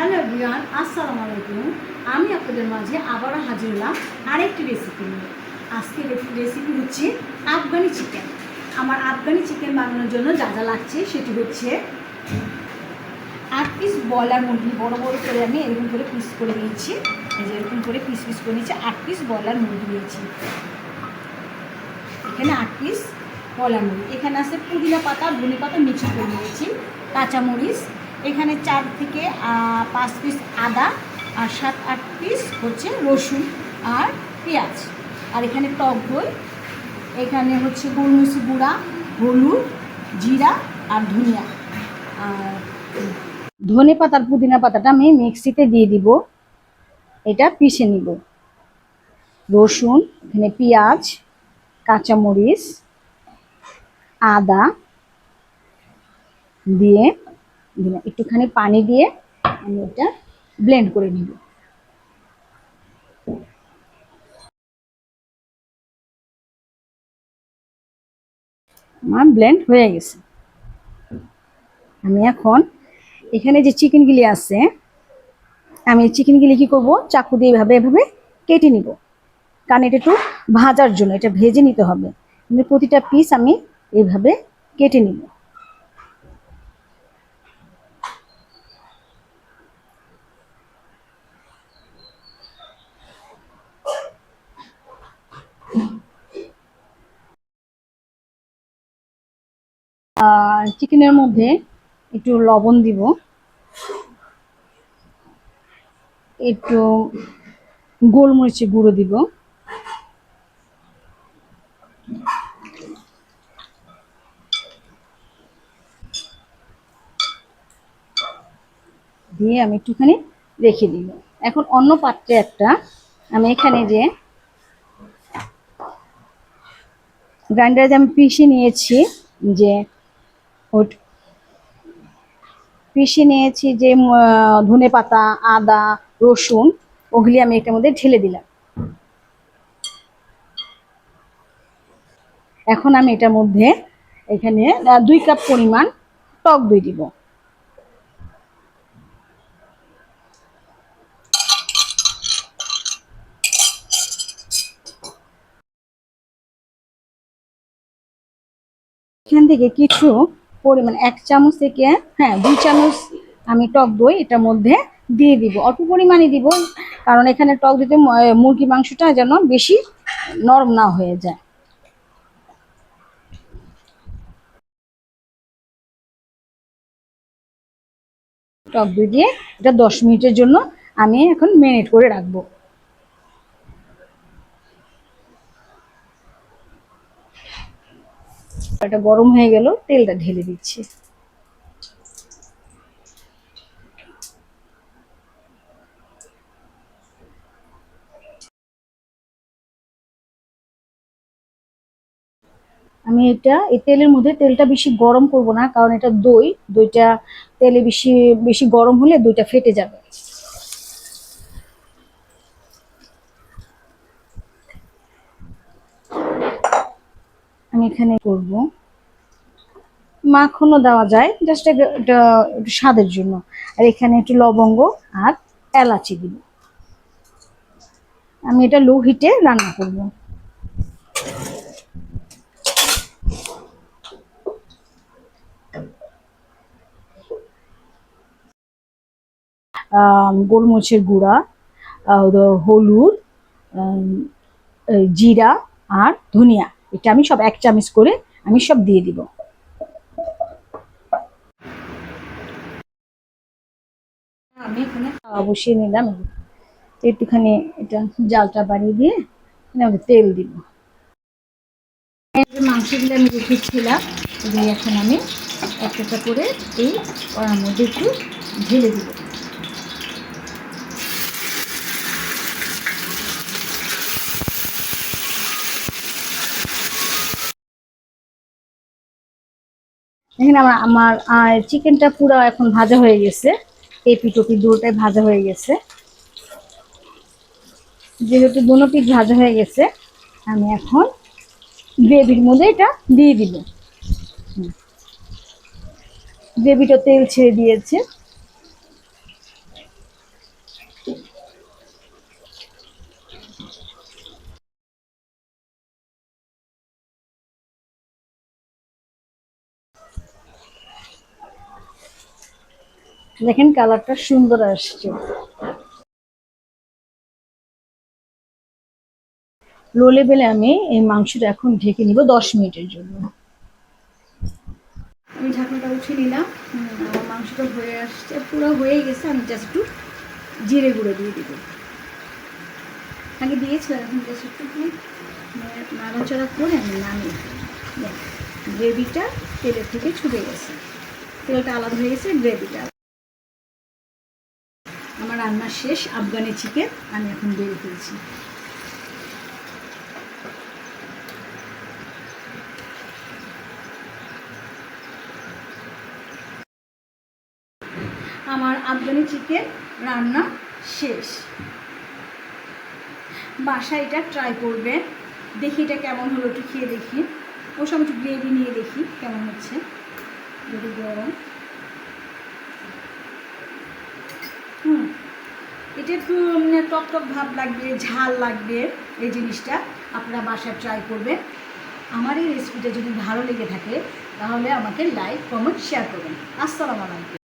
Hello everyone, আসসালামু আলাইকুম। আমি আপনাদের মাঝে আবারও হাজির হলাম আরেকটি রেসিপি নিয়ে। আজকের রেসিপি হচ্ছে আফগানি চিকেন। আমার আফগানি চিকেন বানানোর জন্য যা যা লাগছে সেটি হচ্ছে 8 পিস ব্রয়লার মুরগি বড় বড় করে আমি এরকম করে পিস করে নিয়েছি। এই যে এরকম করে পিস পিস করে নিয়েছি। 8 পিস ব্রয়লার মুরগি নিয়েছি। এখানে 8 পিস ব্রয়লার মুরগি। এখানে আছে পুদিনা পাতা, ধনে পাতা মিক্স করে নিয়েছি, কাঁচামরিচ। এখানে 4 থেকে 5 পিস আদা আর 7-8 পিস হচ্ছে রসুন আর পেঁয়াজ। আর এখানে টক দই, এখানে হচ্ছে গোলমরিচ গুঁড়া, হলুদ, জিরা আর ধনিয়া। আর ধনে পাতার পুদিনা পাতাটা আমি মিক্সিতে দিয়ে দিব, এটা পিষে নিব। রসুন, এখানে পেঁয়াজ, কাঁচামরিচ, আদা দিয়ে একটুখানি পানি দিয়ে আমি এটা ব্লেন্ড করে নিব। আমার ব্লেন্ড হয়ে গেছে। আমি এখন এখানে যে চিকেনগুলি আছে, আমি চিকেনগুলি কি করব, চাকু দিয়ে এভাবে এভাবে কেটে নিব, কারণ এটা একটু ভাজার জন্য, এটা ভেজে নিতে হবে। প্রতিটা পিস আমি এইভাবে কেটে নিব। চিকেনের মধ্যে একটু লবণ দিব, একটু গোলমরিচের গুঁড়ো দিব, দিয়ে আমি একটুখানি রেখে দিব। এখন অন্য পাত্রে আমি এখানে যে গ্রাইন্ডারে যে আমি পিষে নিয়েছি, যে ধনে পাতা, আদা, রসুন, ওগুলি আমি এটার মধ্যে ঢেলে দিলাম। এখন আমি এটার মধ্যে এখানে 2 কাপ পরিমাণ টক দই দিব। এখান থেকে কিছু পরিমাণ 1 চামচ থেকে 2 চামচ আমি টক দই এটার মধ্যে দিয়ে দিব। অল্প পরিমাণে দিব, কারণ এখানে টক দিতে মুরগি মাংসটা যেন বেশি নরম না হয়ে যায়। টক দই দিয়ে এটা 10 মিনিটের জন্য আমি এখন ম্যারিনেট করে রাখবো। এটা গরম হয়ে গেল, তেলটা ঢেলে দিচ্ছি। আমি এই তেলের মধ্যে তেলটা বেশি গরম করব না, কারণ এটা দইটা তেলে বেশি বেশি গরম হলে দইটা ফেটে যাবে। আমি এখানে করব, মাখনও দেওয়া যায়, জাস্ট এটা একটু স্বাদের জন্য। আর এখানে একটু লবঙ্গ আর এলাচি দিব। আমি এটা লো হিটে রান্না করব। গোলমরিচের গুঁড়া, হলুদ, জিরা আর ধনিয়া, এটা আমি সব 1 চামচ করে আমি সব দিয়ে দিব। আমি এখানে তাওয়া বসিয়ে নিলাম, একটুখানি এটা জালটা বাড়িয়ে দিয়ে এখানে তেল দিব। মাংসগুলো আমি রেখেছিলাম, এখন আমি একটা করে এই কড়ার মধ্যে একটু ঢেলে দিব। এখানে আমার চিকেনটা পুরো এখন ভাজা হয়ে গেছে, এপি টপি দুটোটাই ভাজা হয়ে গেছে। যেহেতু দুটো পিঠ ভাজা হয়ে গেছে, আমি এখন গ্রেভির মধ্যে এটা দিয়ে দিব। গ্রেভিটা তেল ছেড়ে দিয়েছে। দেখেন কালারটা সুন্দর আসছে। লো লেভেলে আমি এই মাংসটা এখন ঢেকে নিব 10 মিনিটের জন্য। আমি ঢাকনাটা উঠে নিলাম। আমার মাংসটা হয়ে আসছে, পুরো হয়ে গেছে। আমি জাস্ট একটু জিরে গুঁড়ো দিয়ে দিব। আগে দিয়েছিলাম, এখন জাস্ট একটু নাড়াচাড়া করে আমি নামিয়ে দিই। গ্রেভিটা তেলের থেকে ছুটে গেছে, তেলটা আলাদা হয়ে গেছে, গ্রেভিটা। আমার রান্না শেষ। আফগানি চিকেন আমি এখন বেড়ে ফেলছি। আমার আফগানি চিকেন রান্না শেষ। বাসায় এটা ট্রাই করবেন। দেখি এটা কেমন হলো, একটু খেয়ে দেখি। ওর সঙ্গে একটু গ্রেভি নিয়ে দেখি কেমন হচ্ছে। যদি গরম, এটা একটু টক টক ভাব লাগবে, ঝাল লাগবে। এই জিনিসটা আপনারা বাসায় ট্রাই করবেন। আমার এই রেসিপিটা যদি ভালো লেগে থাকে তাহলে আমাকে লাইক, কমেন্ট, শেয়ার করবেন। আসসালামু আলাইকুম।